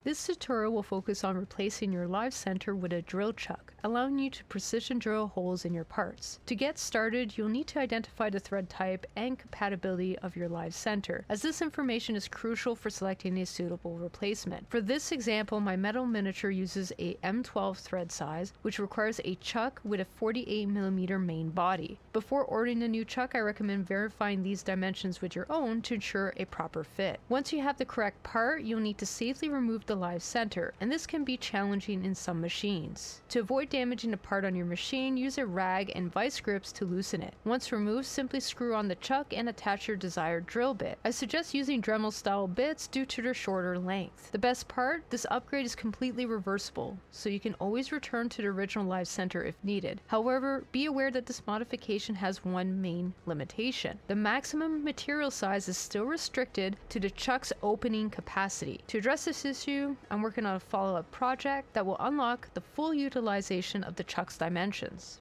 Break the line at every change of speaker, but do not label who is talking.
This tutorial will focus on replacing your live center with a drill chuck, allowing you to precision drill holes in your parts. To get started, you'll need to identify the thread type and compatibility of your live center, as this information is crucial for selecting a suitable replacement. For this example, my metal miniature uses a M12 thread size, which requires a chuck with a 48mm main body. Before ordering a new chuck, I recommend verifying these dimensions with your own to ensure a proper fit. Once you have the correct part, you'll need to safely remove the live center, and this can be challenging in some machines. To avoid damaging the part on your machine, use a rag and vice grips to loosen it. Once removed, simply screw on the chuck and attach your desired drill bit. I suggest using Dremel style bits due to their shorter length. The best part, this upgrade is completely reversible, so you can always return to the original live center if needed. However, be aware that this modification has one main limitation. The maximum material size is still restricted to the chuck's opening capacity. To address this issue, I'm working on a follow-up project that will unlock the full utilization of the chuck's dimensions.